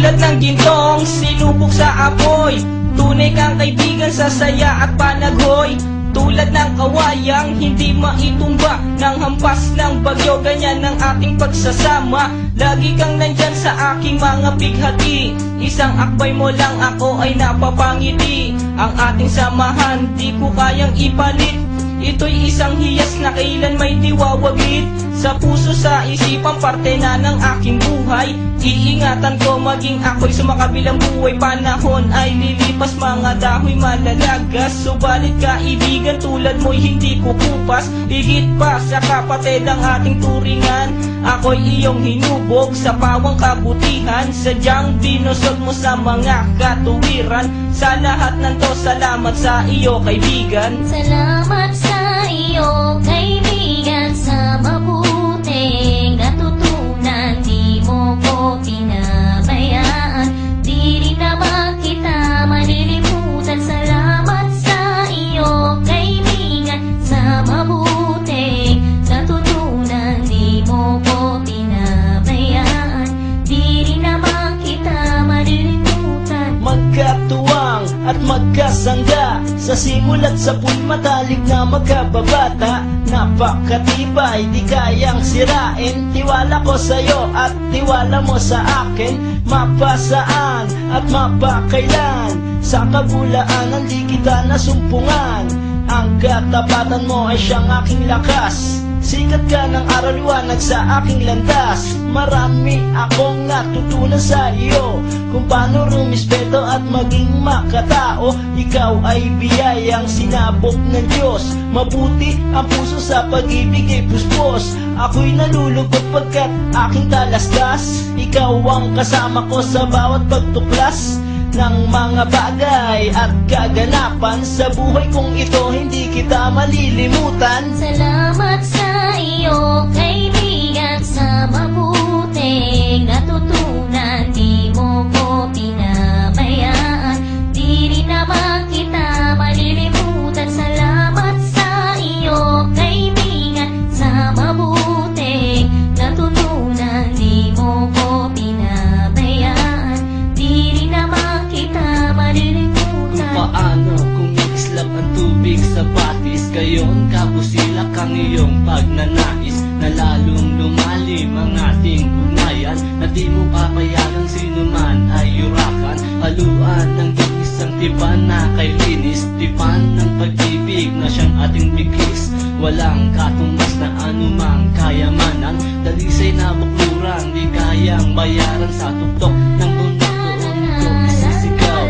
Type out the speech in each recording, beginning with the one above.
Tulad ng gintong sinubok sa apoy, tunay kang kaibigan sa saya at panaghoy. Tulad ng kawayang hindi maitumba ng hampas ng bagyo, ganyan ang ating pagsasama. Lagi kang nandyan sa aking mga bighati, isang akbay mo lang ako ay napapangiti. Ang ating samahan di ko kayang ipalit, ito'y isang hiyas na kailan may diwawaglit. Sa puso, sa isipan, parte na ng aking buhay. Iingatan ko maging ako'y sumakabilang buhay. Panahon ay lilipas, mga dahoy malalagas, subalit kaibigan tulad mo'y hindi kukupas. Higit pa sa kapatid ang ating turingan, ako'y iyong hinubog sa pawang kabutihan. Sadyang binusog mo sa mga katuwiran. Sa lahat ng to, salamat sa iyo kaibigan. Salamat sa iyo kaibigan, sa mabuting natutunan. Di mo ko pinabayaan, di rin naman kita malilimutan. Salamat sa iyo kaibigan, sa mabuting natutunan. Di mo ko pinabayaan, di rin naman kita malilimutan. Magkatuwang at magkasangga, sa simulat sa matalik na magkababata. Napakatibay, di kayang sirain. Tiwala ko sa'yo at tiwala mo sa akin. Mapasaan at mapakailan, sa kabulaanan di kita nasumpungan. Ang katapatan mo ay siyang aking lakas. Sikat ka ng araw, liwanag sa aking landas. Marami akong natutunan sa iyo, kung paano rumispeto at maging makatao. Ikaw ay biyayang sinabok ng Diyos. Mabuti ang puso sa pag-ibig ay puspos. Ako'y nalulugod pagkat aking talastas. Ikaw ang kasama ko sa bawat pagtuklas ng mga bagay at kaganapan. Sa buhay kong ito hindi kita malilimutan. Salamat sa iyo kaibigan, sa mabuting natutunan. Di mo ko pinabayaan, di rin naman kita malilimutan. Salamat sa iyo kaibigan, sa mabuting natutunan. Di mo ko pinabayaan, di rin naman kita malilimutan. Paano kung islap ang tubig sa batis, gayon kabusilak ang iyong pagnanais, na lalong lumalim ang ating ugnayan, na di mo papayagang sino man ay yurakan. Haluan ng isang tipan na kay linis, tipan ng pag-ibig na siyang ating bigis. Walang katumbas na anumang kayamanan, dalisay na bukluran, di kayang bayaran. Sa tuktok ng bundok doon ko isisigaw,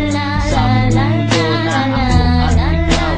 sa mundo na ako at ikaw.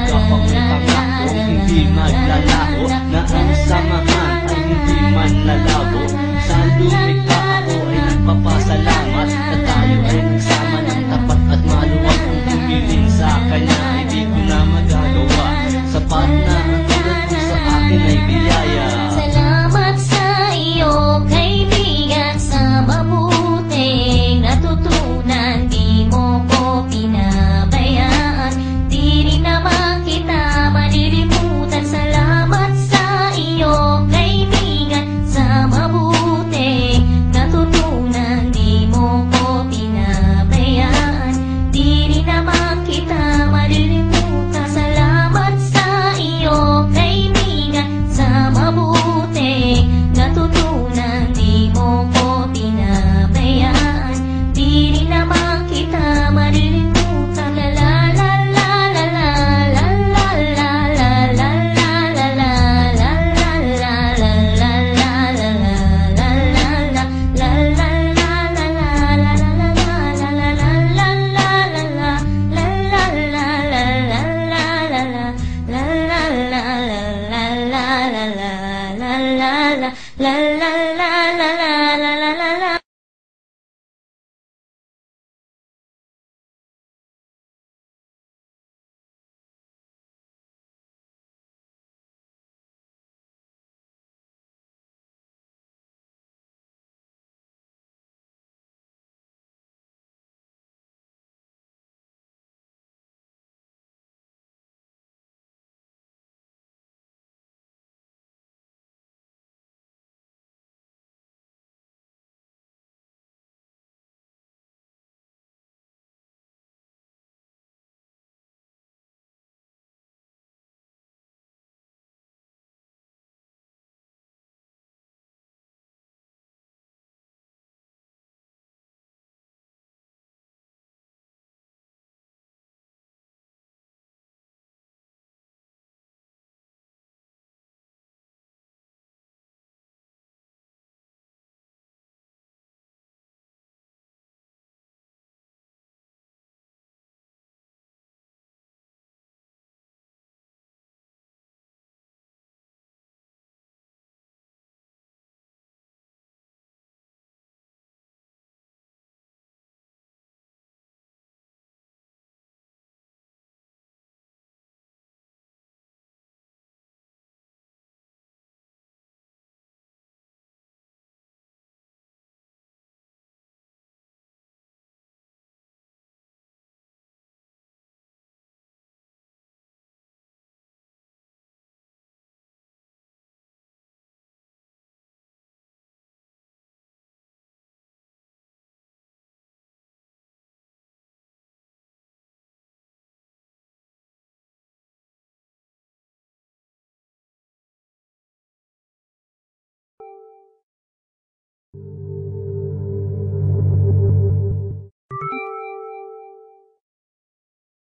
Kapag may pangako hindi maglalaho, na ang samahan ay hindi man lalabo. Sa lumikha ako ay nagpapasalamat, na tayo ay nagsama ng tapat at maluwag. Kung humiling sa kanya ay di ko na magagawa. Sapat na ang tulad mo sa akin ay biyaya. Salamat sa iyo kaibigan, sa mabuting natutunan. Di mo ko pinabayaan, di rin naman kita malilimutan. Salamat sa iyo kaibigan, sa mabuting natutunan. Di mo ko pinabayaan, di rin naman kita malilimutan. Salamat sa iyo kaibigan, sa mabuting natutunan. Di mo ko pinabayaan, di rin naman kita malilimutan. La la la la la la la la la la la la la la la la.